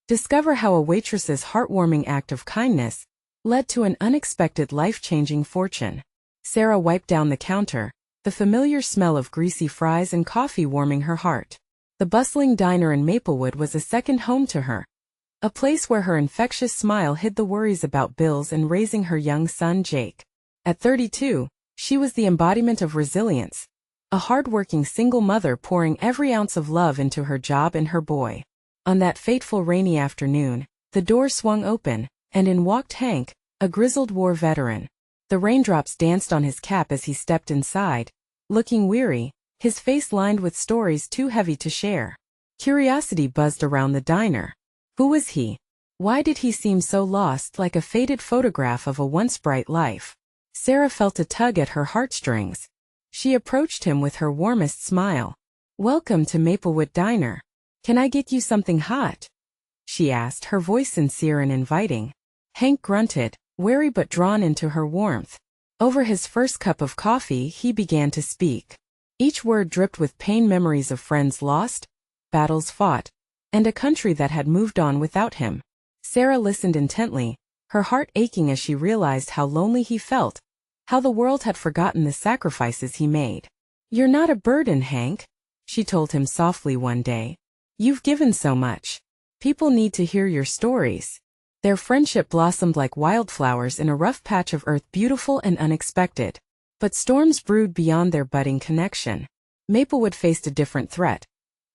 Discover how a waitress's heartwarming act of kindness led to an unexpected life-changing fortune. Sarah wiped down the counter, the familiar smell of greasy fries and coffee warming her heart. The bustling diner in Maplewood was a second home to her, a place where her infectious smile hid the worries about bills and raising her young son Jake. At 32, she was the embodiment of resilience, a hard-working single mother pouring every ounce of love into her job and her boy. On that fateful rainy afternoon, the door swung open, and in walked Hank, a grizzled war veteran. The raindrops danced on his cap as he stepped inside, looking weary, his face lined with stories too heavy to share. Curiosity buzzed around the diner. Who was he? Why did he seem so lost, like a faded photograph of a once bright life? Sarah felt a tug at her heartstrings. She approached him with her warmest smile. "Welcome to Maplewood Diner. Can I get you something hot?" she asked, her voice sincere and inviting. Hank grunted, wary but drawn into her warmth. Over his first cup of coffee, he began to speak. Each word dripped with pain, memories of friends lost, battles fought, and a country that had moved on without him. Sarah listened intently, her heart aching as she realized how lonely he felt, how the world had forgotten the sacrifices he made. "You're not a burden, Hank," she told him softly one day. "You've given so much. People need to hear your stories." Their friendship blossomed like wildflowers in a rough patch of earth, beautiful and unexpected. But storms brewed beyond their budding connection. Maplewood faced a different threat.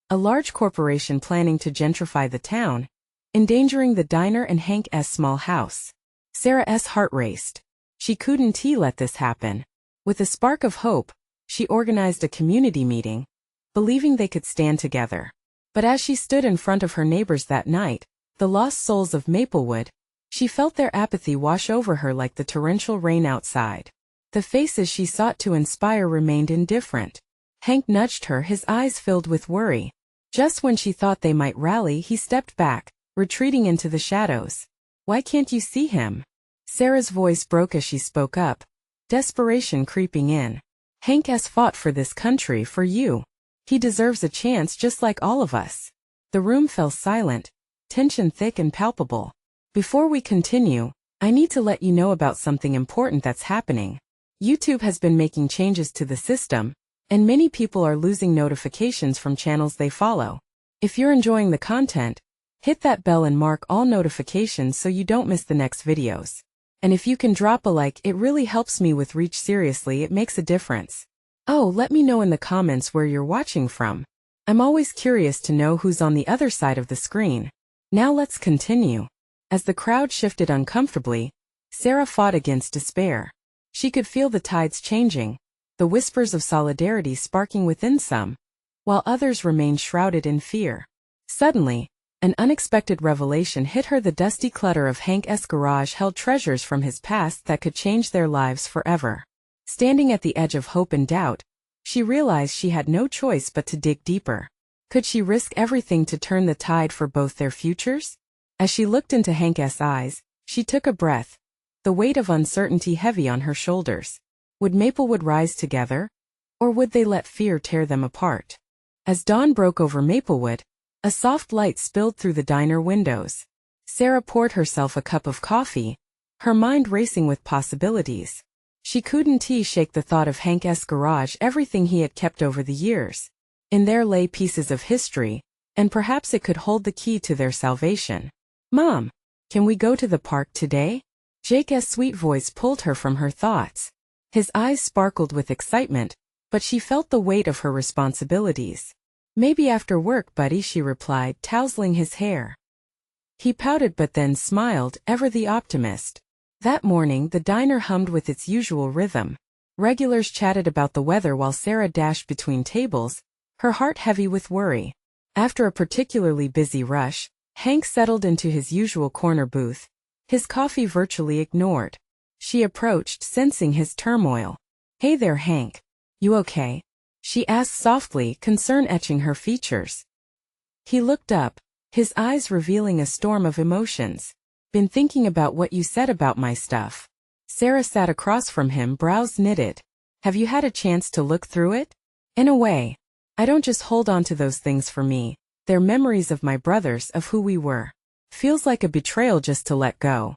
A large corporation planning to gentrify the town, endangering the diner and Hank's small house. Sarah's heart raced. She couldn't let this happen. With a spark of hope, she organized a community meeting, believing they could stand together. But as she stood in front of her neighbors that night, the lost souls of Maplewood, she felt their apathy wash over her like the torrential rain outside. The faces she sought to inspire remained indifferent. Hank nudged her, his eyes filled with worry. Just when she thought they might rally, he stepped back, retreating into the shadows. "Why can't you see him?" Sarah's voice broke as she spoke up, desperation creeping in. "Hank has fought for this country, for you. He deserves a chance just like all of us." The room fell silent, tension thick and palpable. "Before we continue, I need to let you know about something important that's happening. YouTube has been making changes to the system, and many people are losing notifications from channels they follow. If you're enjoying the content, hit that bell and mark all notifications so you don't miss the next videos. And if you can drop a like, it really helps me with reach. Seriously, it makes a difference. Oh, let me know in the comments where you're watching from. I'm always curious to know who's on the other side of the screen. Now let's continue." As the crowd shifted uncomfortably, Sarah fought against despair. She could feel the tides changing, the whispers of solidarity sparking within some, while others remained shrouded in fear. Suddenly, an unexpected revelation hit her. The dusty clutter of Hank's garage held treasures from his past that could change their lives forever. Standing at the edge of hope and doubt, she realized she had no choice but to dig deeper. Could she risk everything to turn the tide for both their futures? As she looked into Hank's eyes, she took a breath, the weight of uncertainty heavy on her shoulders. Would Maplewood rise together? Or would they let fear tear them apart? As dawn broke over Maplewood, a soft light spilled through the diner windows. Sarah poured herself a cup of coffee, her mind racing with possibilities. She couldn't shake the thought of Hank's garage, everything he had kept over the years. In there lay pieces of history, and perhaps it could hold the key to their salvation. "Mom, can we go to the park today?" Jake's sweet voice pulled her from her thoughts. His eyes sparkled with excitement, but she felt the weight of her responsibilities. "Maybe after work, buddy," she replied, tousling his hair. He pouted but then smiled, ever the optimist. That morning the diner hummed with its usual rhythm. Regulars chatted about the weather while Sarah dashed between tables, her heart heavy with worry. After a particularly busy rush, Hank settled into his usual corner booth, his coffee virtually ignored. She approached, sensing his turmoil. "Hey there, Hank. You okay?" she asked softly, concern etching her features. He looked up, his eyes revealing a storm of emotions. "Been thinking about what you said about my stuff." Sarah sat across from him, brows knitted. "Have you had a chance to look through it?" "In a way. I don't just hold on to those things for me. They're memories of my brothers, of who we were. feels like a betrayal just to let go."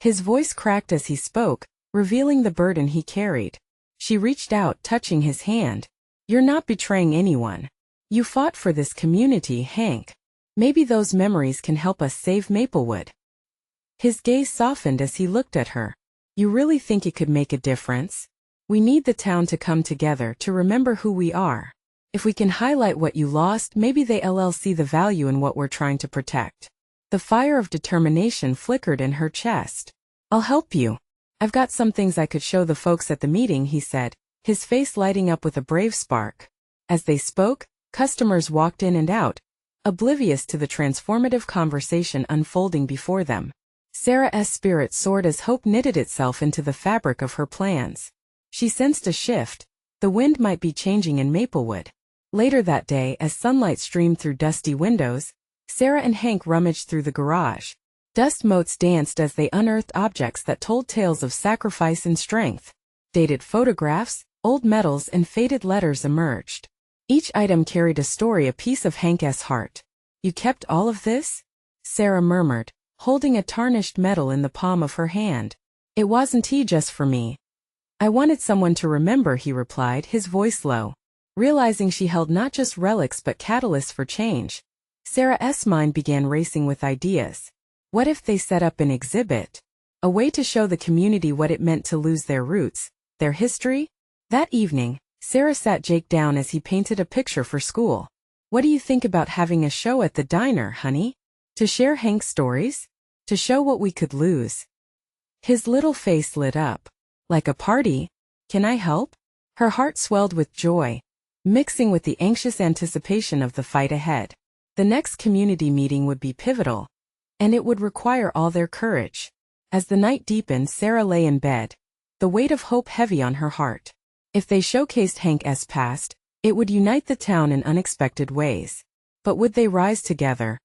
His voice cracked as he spoke, revealing the burden he carried. She reached out, touching his hand. "You're not betraying anyone. You fought for this community, Hank. Maybe those memories can help us save Maplewood." His gaze softened as he looked at her. "You really think it could make a difference? We need the town to come together to remember who we are. If we can highlight what you lost, maybe they'll see the value in what we're trying to protect." The fire of determination flickered in her chest. "I'll help you. I've got some things I could show the folks at the meeting," he said, his face lighting up with a brave spark. As they spoke, customers walked in and out, oblivious to the transformative conversation unfolding before them. Sarah's spirit soared as hope knitted itself into the fabric of her plans. She sensed a shift. The wind might be changing in Maplewood. Later that day, as sunlight streamed through dusty windows, Sarah and Hank rummaged through the garage. Dust motes danced as they unearthed objects that told tales of sacrifice and strength. Dated photographs, old medals, and faded letters emerged. Each item carried a story, a piece of Hank's heart. "You kept all of this?" Sarah murmured, holding a tarnished medal in the palm of her hand. "It wasn't just for me. I wanted someone to remember," he replied, his voice low. Realizing she held not just relics but catalysts for change, Sarah's mind began racing with ideas. What if they set up an exhibit? A way to show the community what it meant to lose their roots, their history? That evening, Sarah sat Jake down as he painted a picture for school. "What do you think about having a show at the diner, honey? To share Hank's stories? To show what we could lose?" His little face lit up. "Like a party? Can I help?" Her heart swelled with joy, mixing with the anxious anticipation of the fight ahead. The next community meeting would be pivotal, and it would require all their courage. As the night deepened, Sarah lay in bed, the weight of hope heavy on her heart. If they showcased Hank's past, it would unite the town in unexpected ways. But would they rise together?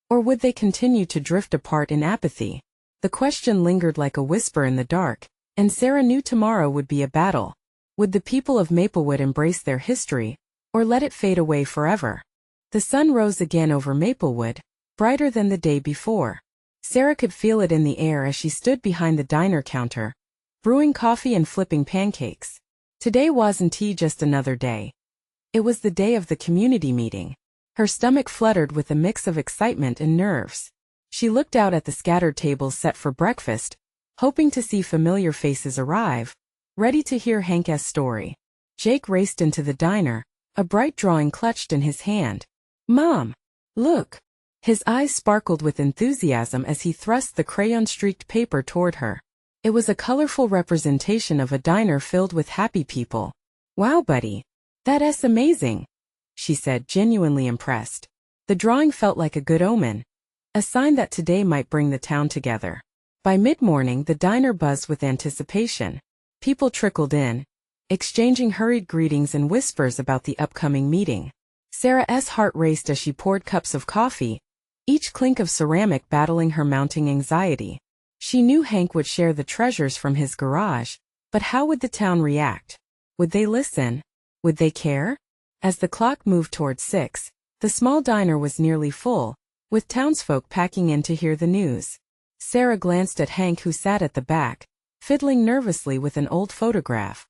Or would they continue to drift apart in apathy? The question lingered like a whisper in the dark, and Sarah knew tomorrow would be a battle. Would the people of Maplewood embrace their history, or let it fade away forever? The sun rose again over Maplewood, brighter than the day before. Sarah could feel it in the air as she stood behind the diner counter, brewing coffee and flipping pancakes. Today wasn't just another day. It was the day of the community meeting. Her stomach fluttered with a mix of excitement and nerves. She looked out at the scattered tables set for breakfast, hoping to see familiar faces arrive, ready to hear Hank's story. Jake raced into the diner, a bright drawing clutched in his hand. "Mom, look!" His eyes sparkled with enthusiasm as he thrust the crayon-streaked paper toward her. It was a colorful representation of a diner filled with happy people. "Wow, buddy. That's amazing," she said, genuinely impressed. The drawing felt like a good omen, a sign that today might bring the town together. By mid-morning, the diner buzzed with anticipation. People trickled in, exchanging hurried greetings and whispers about the upcoming meeting. Sarah's heart raced as she poured cups of coffee, each clink of ceramic battling her mounting anxiety. She knew Hank would share the treasures from his garage, but how would the town react? Would they listen? Would they care? As the clock moved toward 6, the small diner was nearly full, with townsfolk packing in to hear the news. Sarah glanced at Hank, who sat at the back, fiddling nervously with an old photograph.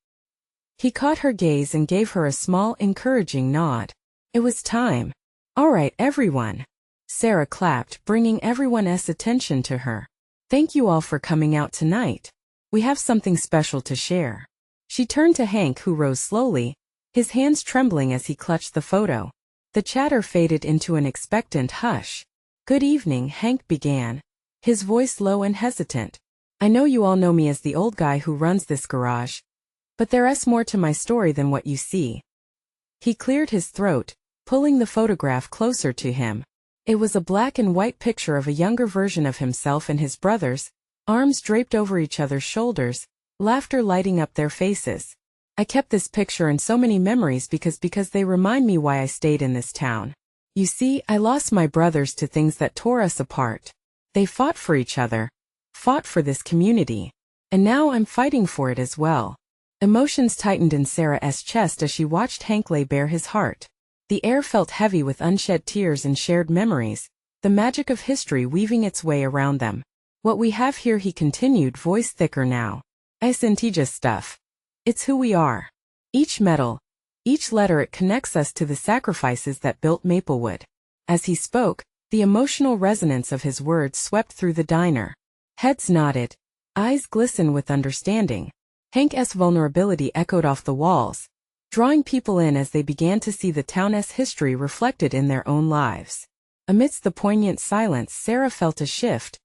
He caught her gaze and gave her a small, encouraging nod. It was time. "All right, everyone." Sarah clapped, bringing everyone's attention to her. "Thank you all for coming out tonight. We have something special to share." She turned to Hank, who rose slowly, his hands trembling as he clutched the photo. The chatter faded into an expectant hush. "Good evening," Hank began, his voice low and hesitant. "I know you all know me as the old guy who runs this garage, but there's more to my story than what you see." He cleared his throat, pulling the photograph closer to him. It was a black and white picture of a younger version of himself and his brothers, arms draped over each other's shoulders, laughter lighting up their faces. "I kept this picture and so many memories because they remind me why I stayed in this town. You see, I lost my brothers to things that tore us apart. They fought for each other, fought for this community, and now I'm fighting for it as well." Emotions tightened in Sarah's chest as she watched Hank lay bare his heart. The air felt heavy with unshed tears and shared memories, the magic of history weaving its way around them. What we have here, he continued, voice thicker now. Isn't just stuff. It's who we are. Each metal, each letter, it connects us to the sacrifices that built Maplewood. As he spoke, the emotional resonance of his words swept through the diner. Heads nodded, eyes glistened with understanding. Hank's vulnerability echoed off the walls, drawing people in as they began to see the town's history reflected in their own lives. Amidst the poignant silence, Sarah felt a shift.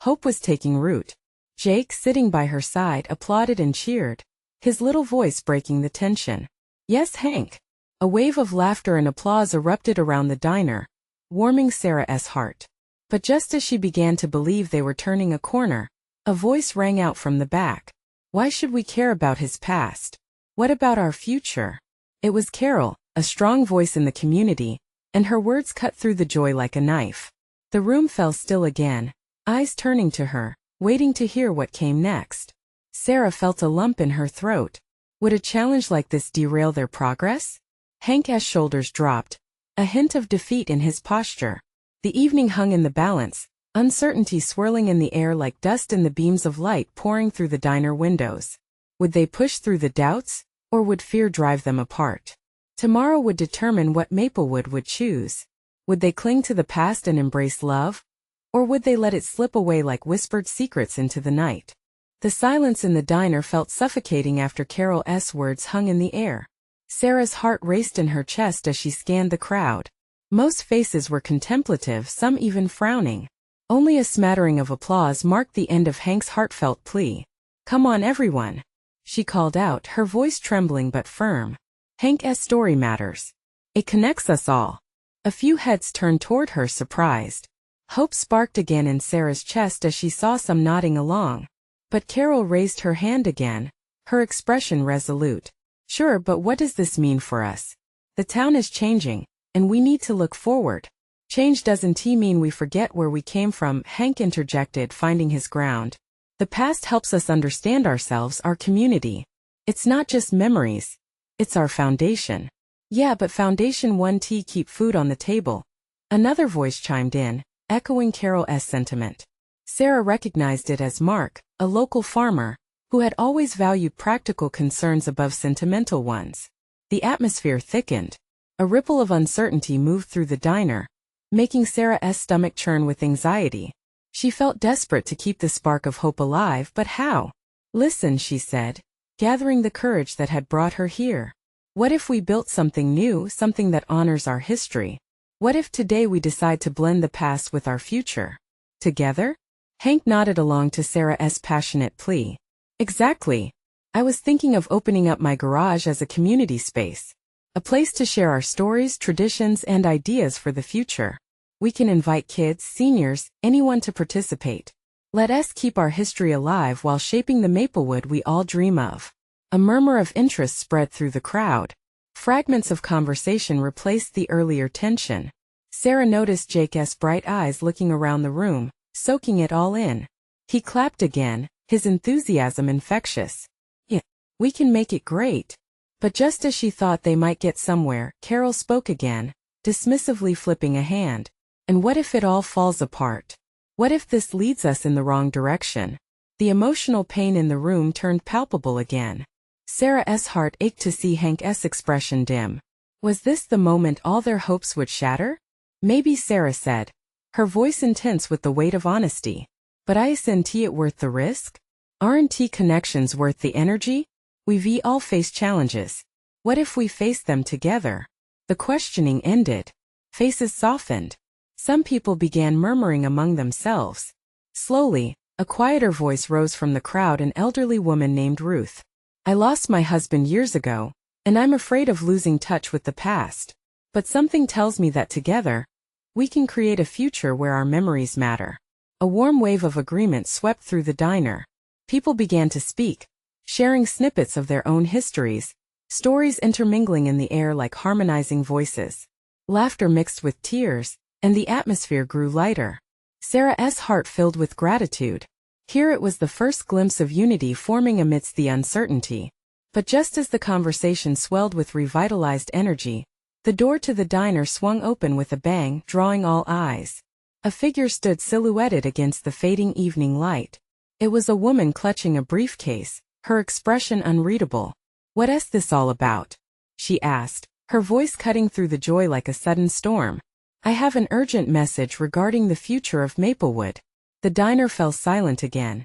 Hope was taking root. Jake, sitting by her side, applauded and cheered, his little voice breaking the tension. Yes, Hank. A wave of laughter and applause erupted around the diner, warming Sarah's heart. But just as she began to believe they were turning a corner, a voice rang out from the back. Why should we care about his past? What about our future? It was Carol, a strong voice in the community, and her words cut through the joy like a knife. The room fell still again, eyes turning to her, waiting to hear what came next. Sarah felt a lump in her throat. Would a challenge like this derail their progress? Hank's shoulders dropped, a hint of defeat in his posture. The evening hung in the balance, uncertainty swirling in the air like dust in the beams of light pouring through the diner windows. Would they push through the doubts, or would fear drive them apart? Tomorrow would determine what Maplewood would choose. Would they cling to the past and embrace love? Or would they let it slip away like whispered secrets into the night? The silence in the diner felt suffocating after Carol's words hung in the air. Sarah's heart raced in her chest as she scanned the crowd. Most faces were contemplative, some even frowning. Only a smattering of applause marked the end of Hank's heartfelt plea. Come on, everyone, she called out, her voice trembling but firm. Hank's story matters. It connects us all. A few heads turned toward her, surprised. Hope sparked again in Sarah's chest as she saw some nodding along. But Carol raised her hand again, her expression resolute. Sure, but what does this mean for us? The town is changing, and we need to look forward. Change doesn't mean we forget where we came from, Hank interjected, finding his ground. The past helps us understand ourselves, our community. It's not just memories. It's our foundation. Yeah, but foundation 1T keep food on the table. Another voice chimed in, echoing Carol's sentiment. Sarah recognized it as Mark, a local farmer, who had always valued practical concerns above sentimental ones. The atmosphere thickened. A ripple of uncertainty moved through the diner, making Sarah's stomach churn with anxiety. She felt desperate to keep the spark of hope alive, but how? Listen, she said, gathering the courage that had brought her here. What if we built something new, something that honors our history? What if today we decide to blend the past with our future? Together? Hank nodded along to Sarah's passionate plea. Exactly. I was thinking of opening up my garage as a community space. A place to share our stories, traditions, and ideas for the future. We can invite kids, seniors, anyone to participate. Let us keep our history alive while shaping the Maplewood we all dream of. A murmur of interest spread through the crowd. Fragments of conversation replaced the earlier tension. Sarah noticed Jake's bright eyes looking around the room, soaking it all in. He clapped again, his enthusiasm infectious. Yeah, we can make it great. But just as she thought they might get somewhere, Carol spoke again, dismissively flipping a hand. And what if it all falls apart? What if this leads us in the wrong direction? The emotional pain in the room turned palpable again. Sarah's heart ached to see Hank's expression dim. Was this the moment all their hopes would shatter? Maybe, Sarah said, her voice intense with the weight of honesty. But isn't it worth the risk? Aren't connections worth the energy? We've all faced challenges. What if we face them together? The questioning ended. Faces softened. Some people began murmuring among themselves. Slowly, a quieter voice rose from the crowd, an elderly woman named Ruth. I lost my husband years ago, and I'm afraid of losing touch with the past. But something tells me that together, we can create a future where our memories matter. A warm wave of agreement swept through the diner. People began to speak, sharing snippets of their own histories, stories intermingling in the air like harmonizing voices. Laughter mixed with tears, and the atmosphere grew lighter. Sarah's heart filled with gratitude. Here it was the first glimpse of unity forming amidst the uncertainty. But just as the conversation swelled with revitalized energy, the door to the diner swung open with a bang, drawing all eyes. A figure stood silhouetted against the fading evening light. It was a woman clutching a briefcase, her expression unreadable. "What's this all about?" she asked, her voice cutting through the joy like a sudden storm. "I have an urgent message regarding the future of Maplewood." The diner fell silent again.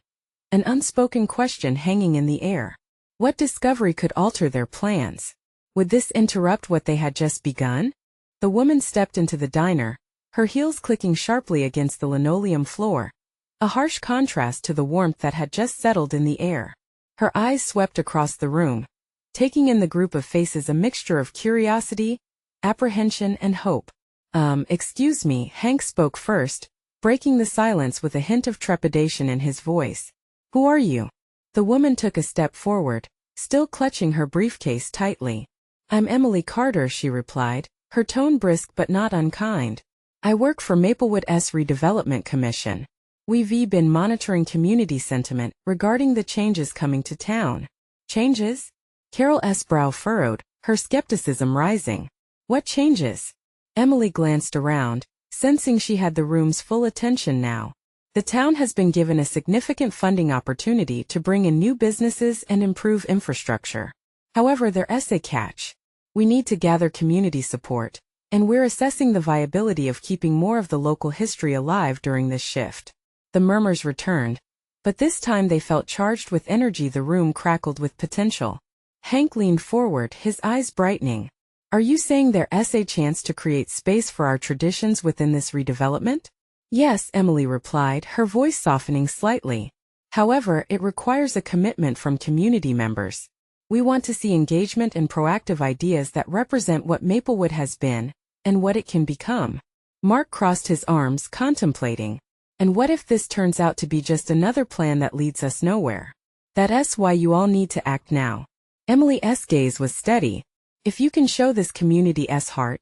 An unspoken question hanging in the air. What discovery could alter their plans? Would this interrupt what they had just begun? The woman stepped into the diner, her heels clicking sharply against the linoleum floor, a harsh contrast to the warmth that had just settled in the air. Her eyes swept across the room, taking in the group of faces a mixture of curiosity, apprehension, and hope. Excuse me," Hank spoke first, breaking the silence with a hint of trepidation in his voice. "Who are you?" The woman took a step forward, still clutching her briefcase tightly. "I'm Emily Carter," she replied, her tone brisk but not unkind. "I work for Maplewood's Redevelopment Commission. We've been monitoring community sentiment regarding the changes coming to town." "Changes?" Carol's brow furrowed, her skepticism rising. "What changes?" Emily glanced around, sensing she had the room's full attention now. The town has been given a significant funding opportunity to bring in new businesses and improve infrastructure. However, there's a catch. We need to gather community support, and we're assessing the viability of keeping more of the local history alive during this shift. The murmurs returned, but this time they felt charged with energy. The room crackled with potential. Hank leaned forward, his eyes brightening. "Are you saying there's a chance to create space for our traditions within this redevelopment?" "Yes," Emily replied, her voice softening slightly. "However, it requires a commitment from community members. We want to see engagement and proactive ideas that represent what Maplewood has been, and what it can become." Mark crossed his arms, contemplating. "And what if this turns out to be just another plan that leads us nowhere? That's why you all need to act now." Emily's gaze was steady. "If you can show this community's heart,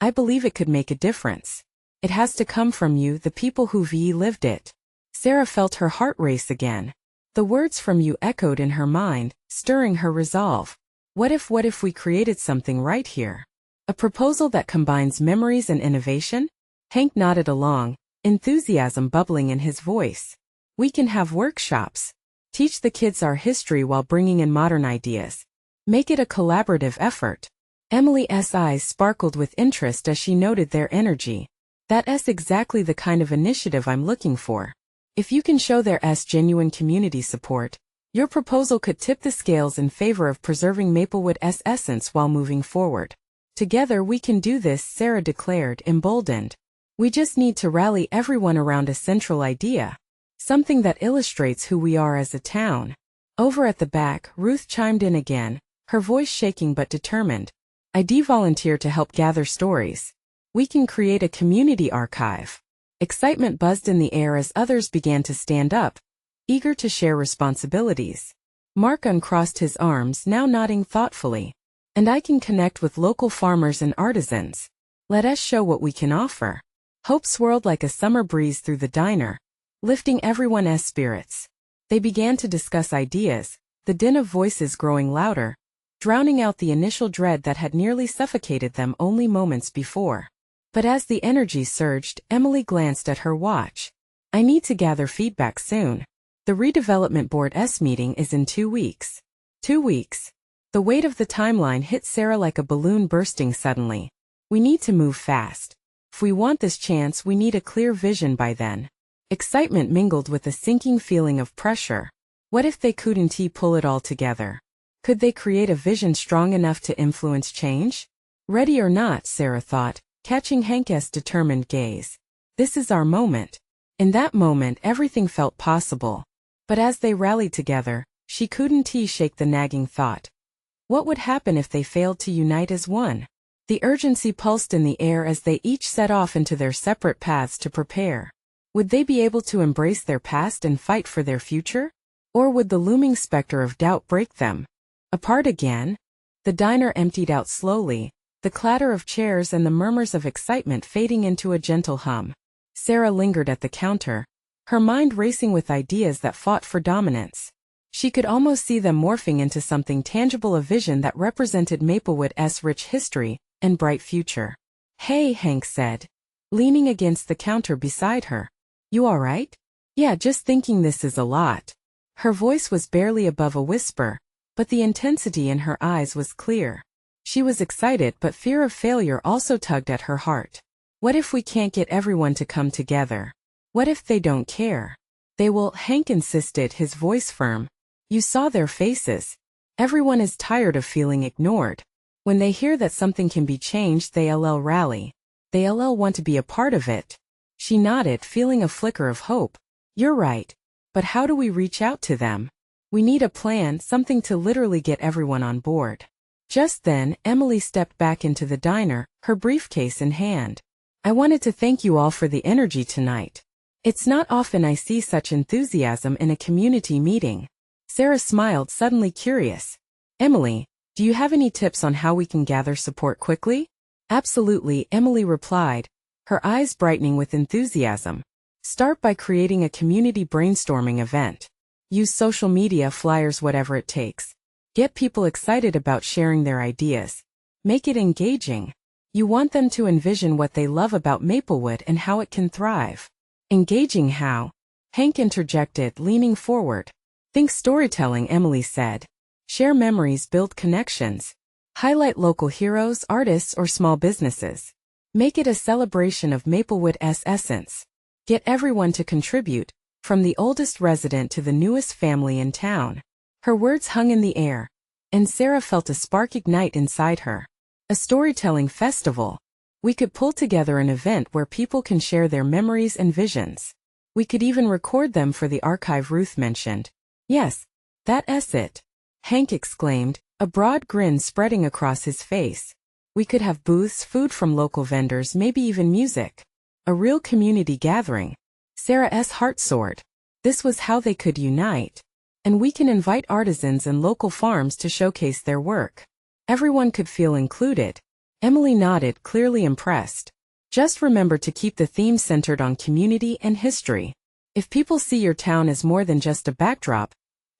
I believe it could make a difference. It has to come from you, the people who've lived it." Sarah felt her heart race again. The words "from you" echoed in her mind, stirring her resolve. What if we created something right here? A proposal that combines memories and innovation? Hank nodded along, enthusiasm bubbling in his voice. "We can have workshops. Teach the kids our history while bringing in modern ideas. Make it a collaborative effort." Emily's eyes sparkled with interest as she noted their energy. "That's exactly the kind of initiative I'm looking for. If you can show there's genuine community support, your proposal could tip the scales in favor of preserving Maplewood's essence while moving forward." "Together we can do this," Sarah declared, emboldened. "We just need to rally everyone around a central idea. Something that illustrates who we are as a town." Over at the back, Ruth chimed in again, her voice shaking but determined. "I'd volunteer to help gather stories. We can create a community archive." Excitement buzzed in the air as others began to stand up, eager to share responsibilities. Mark uncrossed his arms, now nodding thoughtfully. "And I can connect with local farmers and artisans. Let us show what we can offer." Hope swirled like a summer breeze through the diner, lifting everyone's spirits. They began to discuss ideas, the din of voices growing louder, drowning out the initial dread that had nearly suffocated them only moments before. But as the energy surged, Emily glanced at her watch. "I need to gather feedback soon. The redevelopment board's meeting is in 2 weeks." 2 weeks. The weight of the timeline hit Sarah like a balloon bursting suddenly. "We need to move fast. If we want this chance, we need a clear vision by then." Excitement mingled with a sinking feeling of pressure. What if they couldn't pull it all together? Could they create a vision strong enough to influence change? Ready or not, Sarah thought, catching Hank's determined gaze. This is our moment. In that moment, everything felt possible. But as they rallied together, she couldn't shake the nagging thought. What would happen if they failed to unite as one? The urgency pulsed in the air as they each set off into their separate paths to prepare. Would they be able to embrace their past and fight for their future? Or would the looming specter of doubt break them apart again? The diner emptied out slowly, the clatter of chairs and the murmurs of excitement fading into a gentle hum. Sarah lingered at the counter, her mind racing with ideas that fought for dominance. She could almost see them morphing into something tangible, a vision that represented Maplewood's rich history and bright future. "Hey," Hank said. leaning against the counter beside her. You alright? Yeah, just thinking this is a lot. Her voice was barely above a whisper, but the intensity in her eyes was clear. She was excited, but fear of failure also tugged at her heart. What if we can't get everyone to come together? What if they don't care? They will, Hank insisted, his voice firm. You saw their faces. Everyone is tired of feeling ignored. When they hear that something can be changed, they'll rally. They'll want to be a part of it. She nodded, feeling a flicker of hope. You're right. But how do we reach out to them? We need a plan, something to literally get everyone on board. Just then, Emily stepped back into the diner, her briefcase in hand. I wanted to thank you all for the energy tonight. It's not often I see such enthusiasm in a community meeting. Sarah smiled, suddenly curious. Emily, do you have any tips on how we can gather support quickly? Absolutely, Emily replied, her eyes brightening with enthusiasm. Start by creating a community brainstorming event. Use social media, flyers, whatever it takes. Get people excited about sharing their ideas. Make it engaging. You want them to envision what they love about Maplewood and how it can thrive. Engaging how? Hank interjected, leaning forward. Think storytelling, Emily said. Share memories, build connections. Highlight local heroes, artists, or small businesses. Make it a celebration of Maplewood's essence. Get everyone to contribute, from the oldest resident to the newest family in town. Her words hung in the air, and Sarah felt a spark ignite inside her. A storytelling festival. We could pull together an event where people can share their memories and visions. We could even record them for the archive, Ruth mentioned. Yes, that's it, Hank exclaimed, a broad grin spreading across his face. We could have booths, food from local vendors, maybe even music. A real community gathering. Sarah's heart soared. This was how they could unite. And we can invite artisans and local farms to showcase their work. Everyone could feel included. Emily nodded, clearly impressed. Just remember to keep the theme centered on community and history. If people see your town as more than just a backdrop,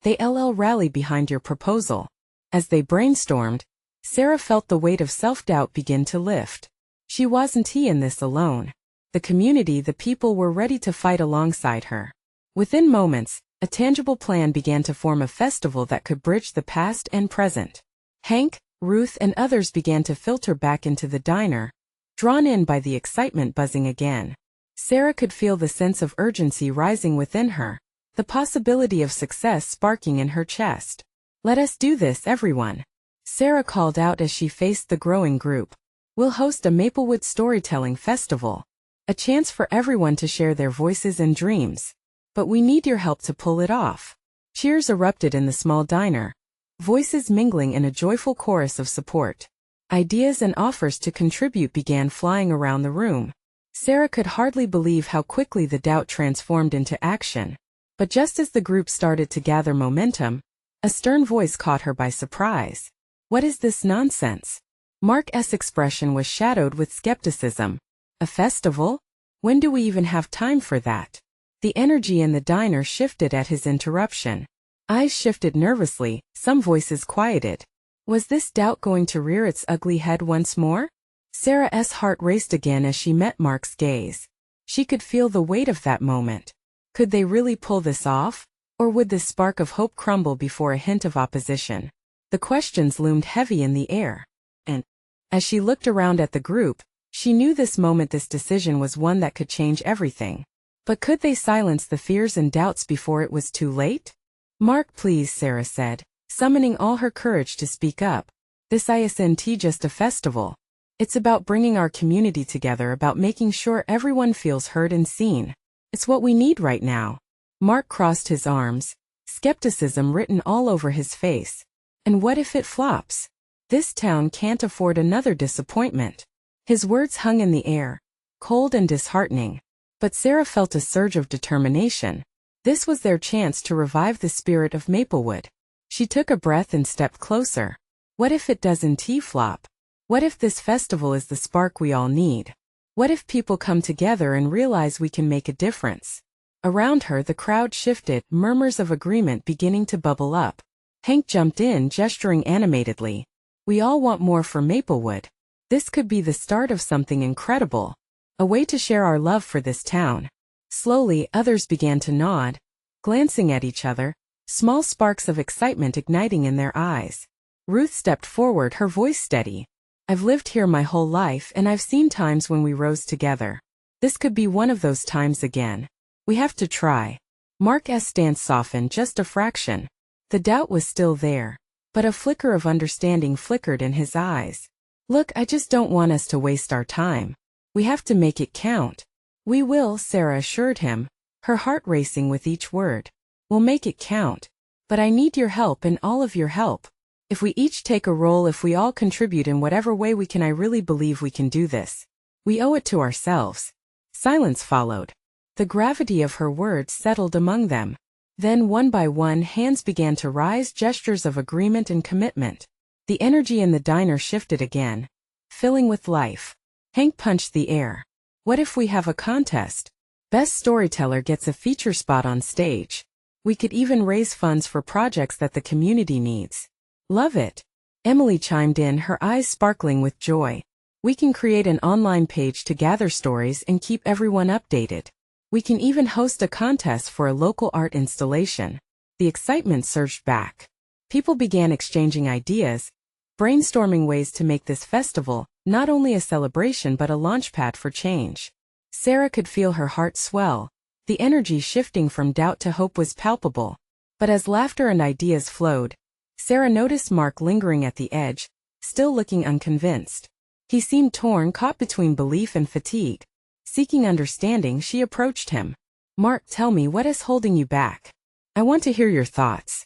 they'll rally behind your proposal. As they brainstormed, Sarah felt the weight of self-doubt begin to lift. She wasn't in this alone. The community, the people were ready to fight alongside her. Within moments, a tangible plan began to form, a festival that could bridge the past and present. Hank, Ruth, and others began to filter back into the diner, drawn in by the excitement buzzing again. Sarah could feel the sense of urgency rising within her, the possibility of success sparking in her chest. Let us do this, everyone, Sarah called out as she faced the growing group. We'll host a Maplewood storytelling festival. A chance for everyone to share their voices and dreams. But we need your help to pull it off. Cheers erupted in the small diner, voices mingling in a joyful chorus of support. Ideas and offers to contribute began flying around the room. Sarah could hardly believe how quickly the doubt transformed into action. But just as the group started to gather momentum, a stern voice caught her by surprise. What is this nonsense? Mark's expression was shadowed with skepticism. A festival? When do we even have time for that? The energy in the diner shifted at his interruption. Eyes shifted nervously, some voices quieted. Was this doubt going to rear its ugly head once more? Sarah's heart raced again as she met Mark's gaze. She could feel the weight of that moment. Could they really pull this off? Or would this spark of hope crumble before a hint of opposition? The questions loomed heavy in the air. And, as she looked around at the group, she knew this moment, this decision was one that could change everything. But could they silence the fears and doubts before it was too late? Mark, please, Sarah said, summoning all her courage to speak up. This isn't just a festival. It's about bringing our community together, about making sure everyone feels heard and seen. It's what we need right now. Mark crossed his arms, skepticism written all over his face. And what if it flops? This town can't afford another disappointment. His words hung in the air, cold and disheartening. But Sarah felt a surge of determination. This was their chance to revive the spirit of Maplewood. She took a breath and stepped closer. What if it doesn't flop? What if this festival is the spark we all need? What if people come together and realize we can make a difference? Around her, the crowd shifted, murmurs of agreement beginning to bubble up. Hank jumped in, gesturing animatedly. We all want more for Maplewood. This could be the start of something incredible. A way to share our love for this town. Slowly, others began to nod, glancing at each other, small sparks of excitement igniting in their eyes. Ruth stepped forward, her voice steady. I've lived here my whole life and I've seen times when we rose together. This could be one of those times again. We have to try. Mark's stance softened just a fraction. The doubt was still there, but a flicker of understanding flickered in his eyes. Look, I just don't want us to waste our time. We have to make it count. We will, Sarah assured him, her heart racing with each word. We'll make it count. But I need your help and all of your help. If we each take a role, if we all contribute in whatever way we can, I really believe we can do this. We owe it to ourselves. Silence followed. The gravity of her words settled among them. Then one by one hands began to rise, gestures of agreement and commitment. The energy in the diner shifted again, filling with life. Hank punched the air. What if we have a contest? Best storyteller gets a feature spot on stage. We could even raise funds for projects that the community needs. Love it. Emily chimed in, her eyes sparkling with joy. We can create an online page to gather stories and keep everyone updated. We can even host a contest for a local art installation. The excitement surged back. People began exchanging ideas, brainstorming ways to make this festival not only a celebration but a launchpad for change. Sarah could feel her heart swell. The energy shifting from doubt to hope was palpable. But as laughter and ideas flowed, Sarah noticed Mark lingering at the edge, still looking unconvinced. He seemed torn, caught between belief and fatigue. Seeking understanding, she approached him. Mark, tell me, what is holding you back? I want to hear your thoughts.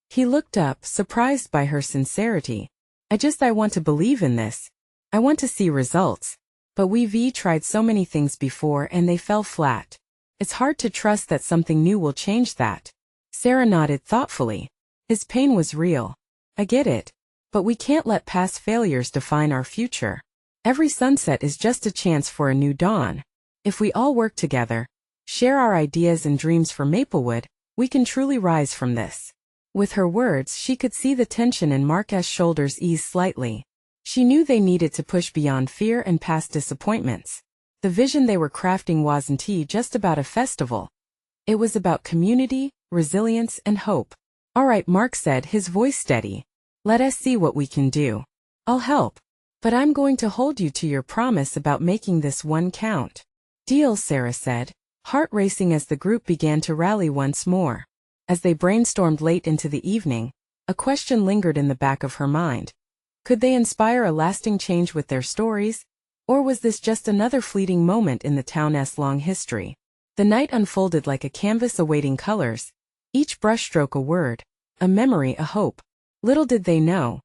He looked up, surprised by her sincerity. I want to believe in this. I want to see results. But we've tried so many things before and they fell flat. It's hard to trust that something new will change that. Sarah nodded thoughtfully. His pain was real. I get it. But we can't let past failures define our future. Every sunset is just a chance for a new dawn. If we all work together, share our ideas and dreams for Maplewood, we can truly rise from this. With her words, she could see the tension in Mark's shoulders ease slightly. She knew they needed to push beyond fear and past disappointments. The vision they were crafting wasn't just about a festival. It was about community, resilience, and hope. All right, Mark said, his voice steady. Let us see what we can do. I'll help. But I'm going to hold you to your promise about making this one count. Deal, Sarah said, heart racing as the group began to rally once more. As they brainstormed late into the evening, a question lingered in the back of her mind. Could they inspire a lasting change with their stories? Or was this just another fleeting moment in the town's long history? The night unfolded like a canvas awaiting colors, each brushstroke a word, a memory, a hope. Little did they know,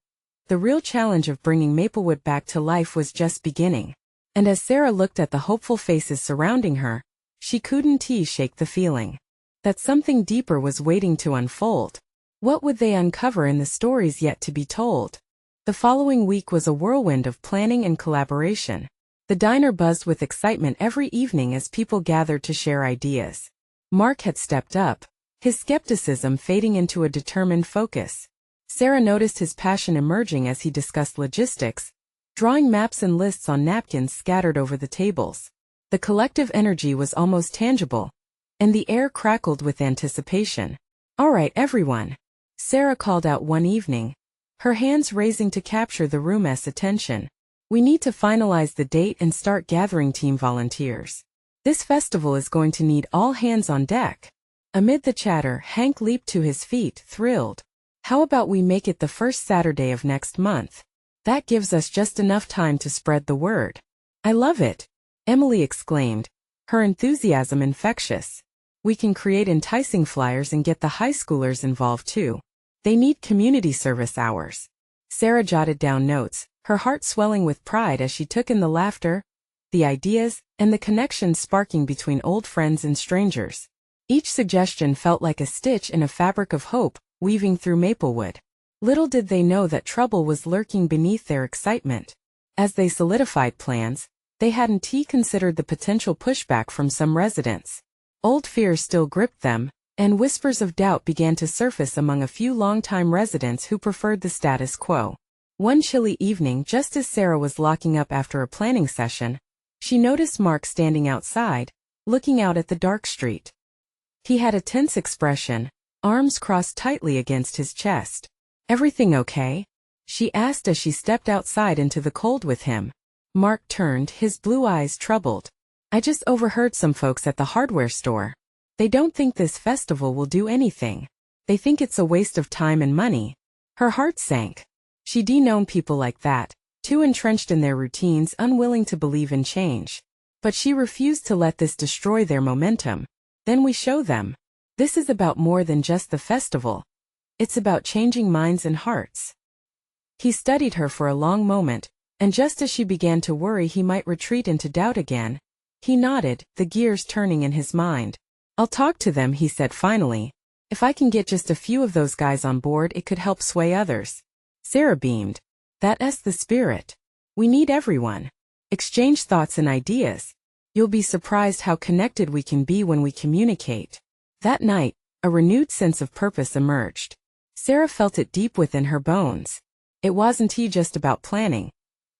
the real challenge of bringing Maplewood back to life was just beginning. And as Sarah looked at the hopeful faces surrounding her, she couldn't shake the feeling that something deeper was waiting to unfold. What would they uncover in the stories yet to be told? The following week was a whirlwind of planning and collaboration. The diner buzzed with excitement every evening as people gathered to share ideas. Mark had stepped up, his skepticism fading into a determined focus. Sarah noticed his passion emerging as he discussed logistics, drawing maps and lists on napkins scattered over the tables. The collective energy was almost tangible, and the air crackled with anticipation. All right, everyone, Sarah called out one evening, her hands raising to capture the room's attention. We need to finalize the date and start gathering team volunteers. This festival is going to need all hands on deck. Amid the chatter, Hank leaped to his feet, thrilled. How about we make it the first Saturday of next month? That gives us just enough time to spread the word. I love it, Emily exclaimed, her enthusiasm infectious. We can create enticing flyers and get the high schoolers involved too. They need community service hours. Sarah jotted down notes, her heart swelling with pride as she took in the laughter, the ideas, and the connections sparking between old friends and strangers. Each suggestion felt like a stitch in a fabric of hope, weaving through Maplewood. Little did they know that trouble was lurking beneath their excitement. As they solidified plans, they hadn't considered the potential pushback from some residents. Old fears still gripped them, and whispers of doubt began to surface among a few longtime residents who preferred the status quo. One chilly evening, just as Sarah was locking up after a planning session, She noticed Mark standing outside, looking out at the dark street. He had a tense expression, arms crossed tightly against his chest. "Everything okay?" she asked as she stepped outside into the cold with him. Mark turned, his blue eyes troubled. "I just overheard some folks at the hardware store. They don't think this festival will do anything. They think it's a waste of time and money." Her heart sank. She'd known people like that, too entrenched in their routines, unwilling to believe in change. But she refused to let this destroy their momentum. "Then we show them. This is about more than just the festival. It's about changing minds and hearts." He studied her for a long moment, and just as she began to worry he might retreat into doubt again, he nodded, the gears turning in his mind. "I'll talk to them," he said finally. "If I can get just a few of those guys on board, it could help sway others." Sarah beamed. "That's the spirit. We need everyone. Exchange thoughts and ideas. You'll be surprised how connected we can be when we communicate." That night, a renewed sense of purpose emerged. Sarah felt it deep within her bones. It wasn't just about planning.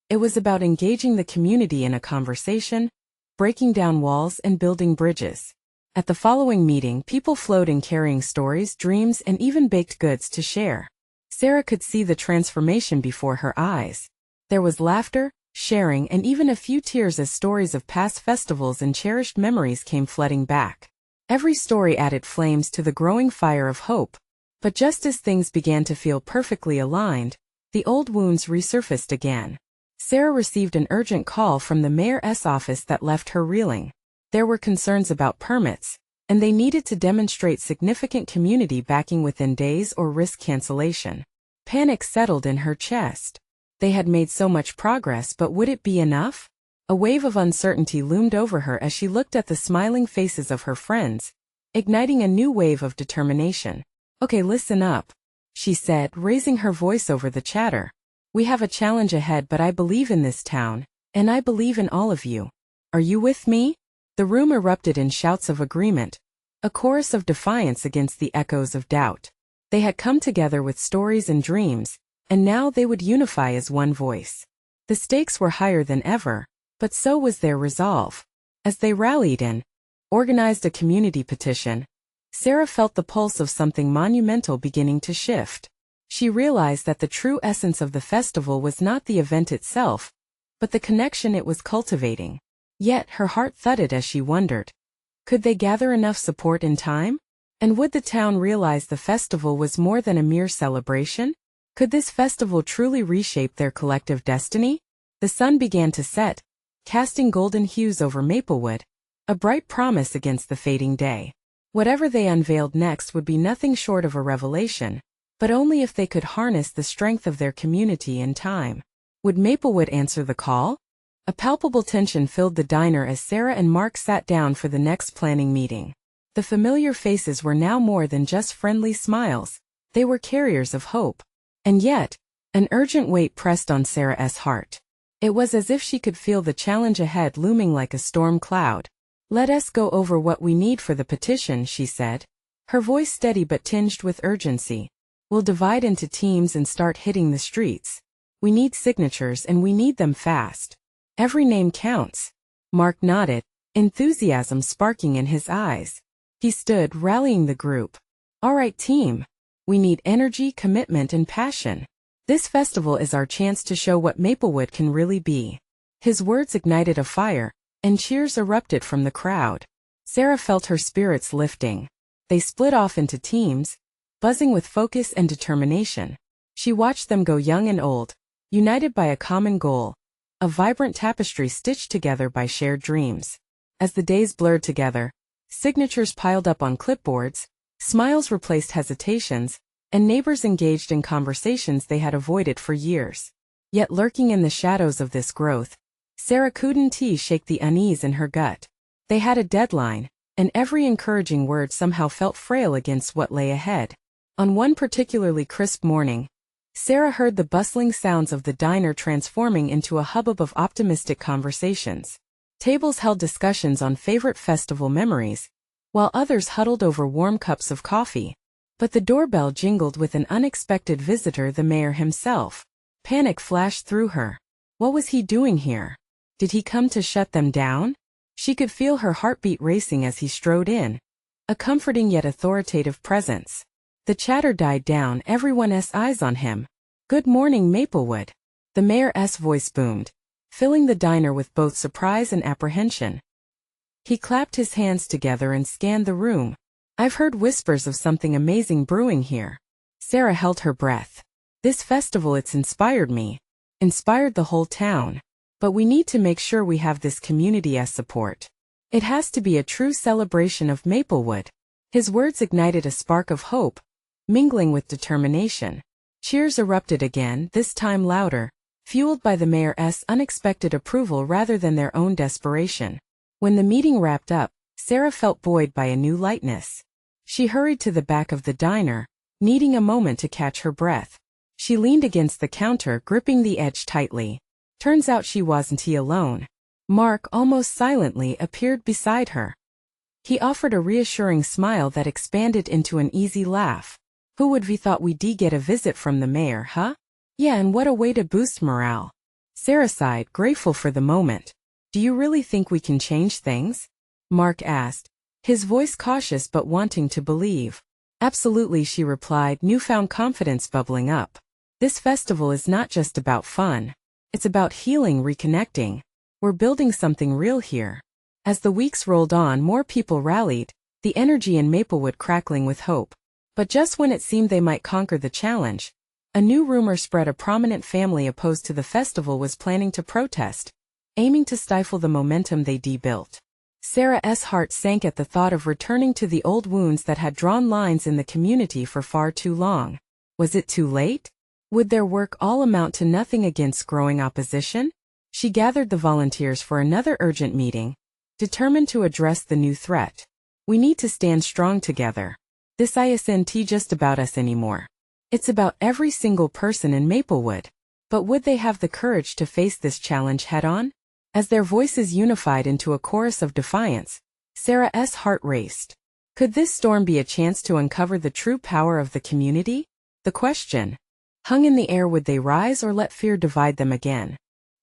It was about engaging the community in a conversation, breaking down walls and building bridges. At the following meeting, people flowed in carrying stories, dreams, and even baked goods to share. Sarah could see the transformation before her eyes. There was laughter, sharing, and even a few tears as stories of past festivals and cherished memories came flooding back. Every story added flames to the growing fire of hope. But just as things began to feel perfectly aligned, the old wounds resurfaced again. Sarah received an urgent call from the mayor's office that left her reeling. There were concerns about permits, and they needed to demonstrate significant community backing within days or risk cancellation. Panic settled in her chest. They had made so much progress, but would it be enough? A wave of uncertainty loomed over her as she looked at the smiling faces of her friends, igniting a new wave of determination. "Okay, listen up," she said, raising her voice over the chatter. "We have a challenge ahead, but I believe in this town, and I believe in all of you. Are you with me?" The room erupted in shouts of agreement, a chorus of defiance against the echoes of doubt. They had come together with stories and dreams, and now they would unify as one voice. The stakes were higher than ever, but so was their resolve. As they rallied and organized a community petition, Sarah felt the pulse of something monumental beginning to shift. She realized that the true essence of the festival was not the event itself, but the connection it was cultivating. Yet her heart thudded as she wondered, could they gather enough support in time? And would the town realize the festival was more than a mere celebration? Could this festival truly reshape their collective destiny? The sun began to set, casting golden hues over Maplewood, a bright promise against the fading day. Whatever they unveiled next would be nothing short of a revelation, but only if they could harness the strength of their community in time. Would Maplewood answer the call? A palpable tension filled the diner as Sarah and Mark sat down for the next planning meeting. The familiar faces were now more than just friendly smiles. They were carriers of hope. And yet, an urgent weight pressed on Sarah's heart. It was as if she could feel the challenge ahead looming like a storm cloud. "Let us go over what we need for the petition," she said, her voice steady but tinged with urgency. "We'll divide into teams and start hitting the streets. We need signatures and we need them fast. Every name counts." Mark nodded, enthusiasm sparking in his eyes. He stood, rallying the group. "All right, team. We need energy, commitment, and passion. This festival is our chance to show what Maplewood can really be." His words ignited a fire, and cheers erupted from the crowd. Sarah felt her spirits lifting. They split off into teams, buzzing with focus and determination. She watched them go young and old, united by a common goal, a vibrant tapestry stitched together by shared dreams. As the days blurred together, signatures piled up on clipboards, smiles replaced hesitations, and neighbors engaged in conversations they had avoided for years. Yet lurking in the shadows of this growth, Sarah couldn't shake the unease in her gut. They had a deadline, and every encouraging word somehow felt frail against what lay ahead. On one particularly crisp morning, Sarah heard the bustling sounds of the diner transforming into a hubbub of optimistic conversations. Tables held discussions on favorite festival memories, while others huddled over warm cups of coffee. But the doorbell jingled with an unexpected visitor, the mayor himself. Panic flashed through her. What was he doing here? Did he come to shut them down? She could feel her heartbeat racing as he strode in, a comforting yet authoritative presence. The chatter died down, everyone's eyes on him. "Good morning, Maplewood." The mayor's voice boomed, filling the diner with both surprise and apprehension. He clapped his hands together and scanned the room. "I've heard whispers of something amazing brewing here." Sarah held her breath. "This festival, it's inspired me. Inspired the whole town. But we need to make sure we have this community as support. It has to be a true celebration of Maplewood." His words ignited a spark of hope, mingling with determination. Cheers erupted again, this time louder, fueled by the mayor's unexpected approval rather than their own desperation. When the meeting wrapped up, Sarah felt buoyed by a new lightness. She hurried to the back of the diner, needing a moment to catch her breath. She leaned against the counter, gripping the edge tightly. Turns out she wasn't alone. Mark, almost silently, appeared beside her. He offered a reassuring smile that expanded into an easy laugh. "Who would we thought we'd get a visit from the mayor, huh? Yeah, and what a way to boost morale." Sarah sighed, grateful for the moment. "Do you really think we can change things?" Mark asked, his voice cautious but wanting to believe. "Absolutely," she replied, newfound confidence bubbling up. "This festival is not just about fun. It's about healing, reconnecting. We're building something real here." As the weeks rolled on, more people rallied, the energy in Maplewood crackling with hope. But just when it seemed they might conquer the challenge, a new rumor spread. A prominent family opposed to the festival was planning to protest, aiming to stifle the momentum they'd built. Sarah's heart sank at the thought of returning to the old wounds that had drawn lines in the community for far too long. Was it too late? Would their work all amount to nothing against growing opposition? She gathered the volunteers for another urgent meeting, determined to address the new threat. "We need to stand strong together. This isn't just about us anymore. It's about every single person in Maplewood." But would they have the courage to face this challenge head-on? As their voices unified into a chorus of defiance, Sarah's heart raced. Could this storm be a chance to uncover the true power of the community? The question hung in the air: would they rise or let fear divide them again?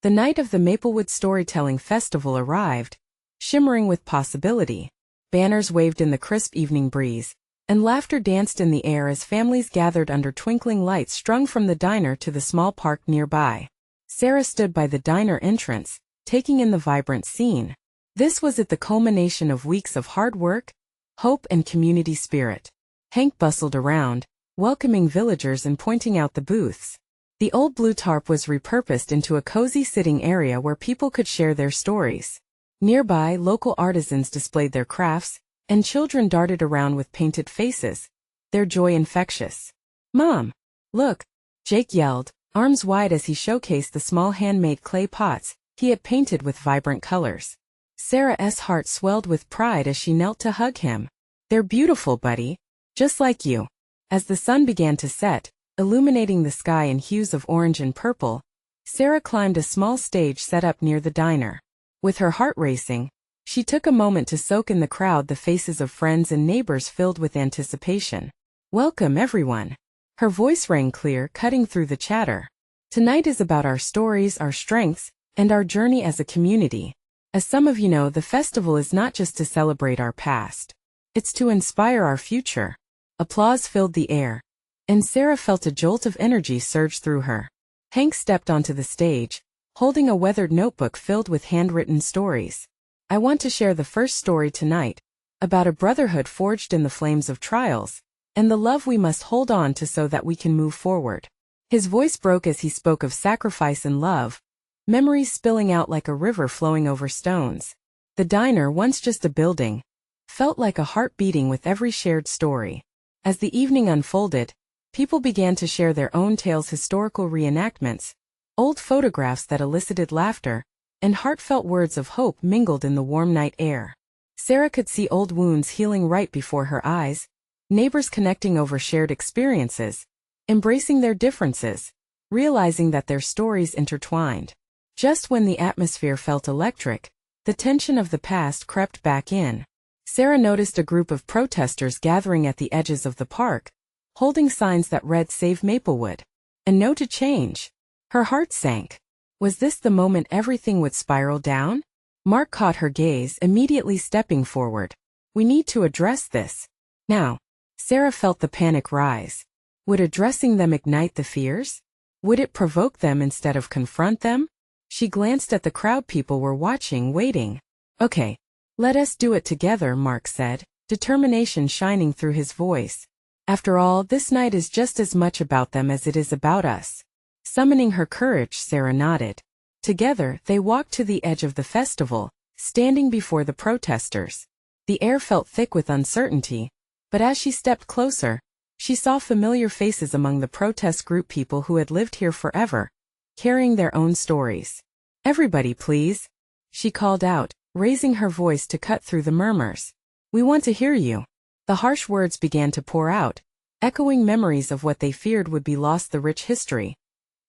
The night of the Maplewood Storytelling Festival arrived, shimmering with possibility. Banners waved in the crisp evening breeze, and laughter danced in the air as families gathered under twinkling lights strung from the diner to the small park nearby. Sarah stood by the diner entrance, taking in the vibrant scene. This was the culmination of weeks of hard work, hope, and community spirit. Hank bustled around, welcoming villagers and pointing out the booths. The old blue tarp was repurposed into a cozy sitting area where people could share their stories. Nearby, local artisans displayed their crafts, and children darted around with painted faces, their joy infectious. "Mom, look!" Jake yelled, arms wide as he showcased the small handmade clay pots he had painted with vibrant colors. Sarah's heart swelled with pride as she knelt to hug him. "They're beautiful, buddy. Just like you." As the sun began to set, illuminating the sky in hues of orange and purple, Sarah climbed a small stage set up near the diner. With her heart racing, she took a moment to soak in the crowd, the faces of friends and neighbors filled with anticipation. "Welcome, everyone." Her voice rang clear, cutting through the chatter. "Tonight is about our stories, our strengths, and our journey as a community. As some of you know, the festival is not just to celebrate our past. It's to inspire our future." Applause filled the air, and Sarah felt a jolt of energy surge through her. Hank stepped onto the stage, holding a weathered notebook filled with handwritten stories. "I want to share the first story tonight, about a brotherhood forged in the flames of trials, and the love we must hold on to so that we can move forward." His voice broke as he spoke of sacrifice and love, memories spilling out like a river flowing over stones. The diner, once just a building, felt like a heart beating with every shared story. As the evening unfolded, people began to share their own tales, historical reenactments, old photographs that elicited laughter, and heartfelt words of hope mingled in the warm night air. Sarah could see old wounds healing right before her eyes, neighbors connecting over shared experiences, embracing their differences, realizing that their stories intertwined. Just when the atmosphere felt electric, the tension of the past crept back in. Sarah noticed a group of protesters gathering at the edges of the park, holding signs that read "Save Maplewood" and "No to Change." Her heart sank. Was this the moment everything would spiral down? Mark caught her gaze, immediately stepping forward. We need to address this. Now. Sarah felt the panic rise. Would addressing them ignite the fears? Would it provoke them instead of confront them? She glanced at the crowd. People were watching, waiting. Okay. Let us do it together, Mark said, determination shining through his voice. After all, this night is just as much about them as it is about us. Summoning her courage, Sarah nodded. Together, they walked to the edge of the festival, standing before the protesters. The air felt thick with uncertainty, but as she stepped closer, she saw familiar faces among the protest group, people who had lived here forever, carrying their own stories. Everybody, please, she called out, raising her voice to cut through the murmurs. We want to hear you. The harsh words began to pour out, echoing memories of what they feared would be lost, the rich history.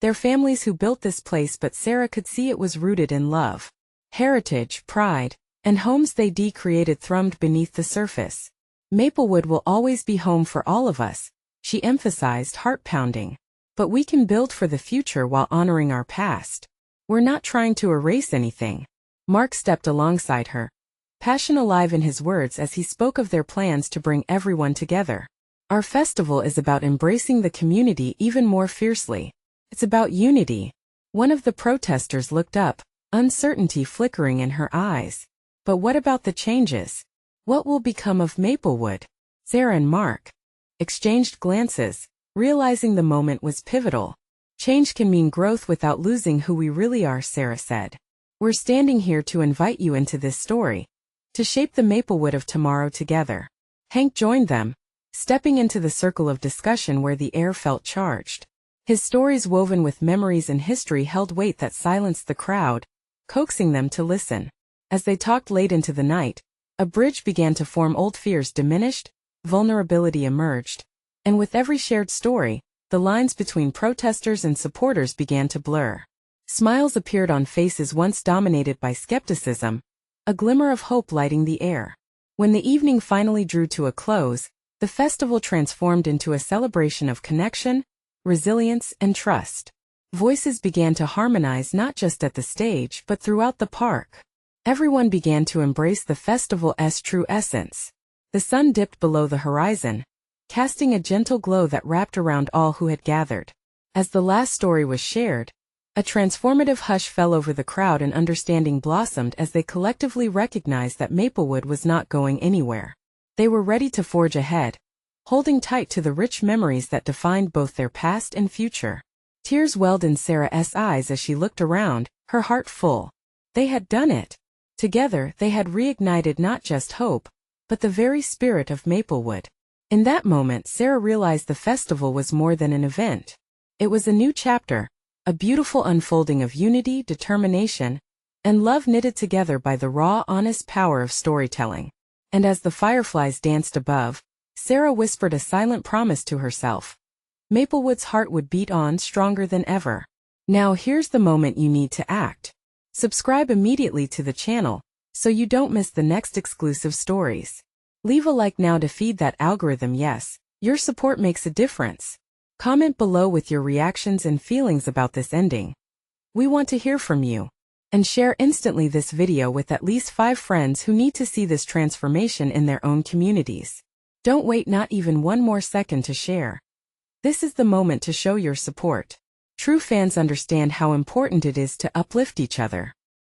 Their families who built this place, but Sarah could see it was rooted in love. Heritage, pride, and homes they created thrummed beneath the surface. Maplewood will always be home for all of us, she emphasized, heart-pounding. But we can build for the future while honoring our past. We're not trying to erase anything. Mark stepped alongside her, passion alive in his words as he spoke of their plans to bring everyone together. Our festival is about embracing the community even more fiercely. It's about unity. One of the protesters looked up, uncertainty flickering in her eyes. But what about the changes? What will become of Maplewood? Sarah and Mark exchanged glances, realizing the moment was pivotal. Change can mean growth without losing who we really are, Sarah said. We're standing here to invite you into this story, to shape the Maplewood of tomorrow together. Hank joined them, stepping into the circle of discussion where the air felt charged. His stories, woven with memories and history, held weight that silenced the crowd, coaxing them to listen. As they talked late into the night, a bridge began to form. Old fears diminished, vulnerability emerged, and with every shared story, the lines between protesters and supporters began to blur. Smiles appeared on faces once dominated by skepticism, a glimmer of hope lighting the air. When the evening finally drew to a close, the festival transformed into a celebration of connection, resilience, and trust. Voices began to harmonize not just at the stage but throughout the park. Everyone began to embrace the festival's true essence. The sun dipped below the horizon, casting a gentle glow that wrapped around all who had gathered. As the last story was shared, a transformative hush fell over the crowd and understanding blossomed as they collectively recognized that Maplewood was not going anywhere. They were ready to forge ahead, holding tight to the rich memories that defined both their past and future. Tears welled in Sarah's eyes as she looked around, her heart full. They had done it. Together, they had reignited not just hope, but the very spirit of Maplewood. In that moment, Sarah realized the festival was more than an event. It was a new chapter, a beautiful unfolding of unity, determination, and love knitted together by the raw, honest power of storytelling. And as the fireflies danced above, Sarah whispered a silent promise to herself. Maplewood's heart would beat on stronger than ever. Now here's the moment you need to act. Subscribe immediately to the channel, so you don't miss the next exclusive stories. Leave a like now to feed that algorithm. Yes, your support makes a difference. Comment below with your reactions and feelings about this ending. We want to hear from you. And share instantly this video with at least 5 friends who need to see this transformation in their own communities. Don't wait not even one more second to share. This is the moment to show your support. True fans understand how important it is to uplift each other.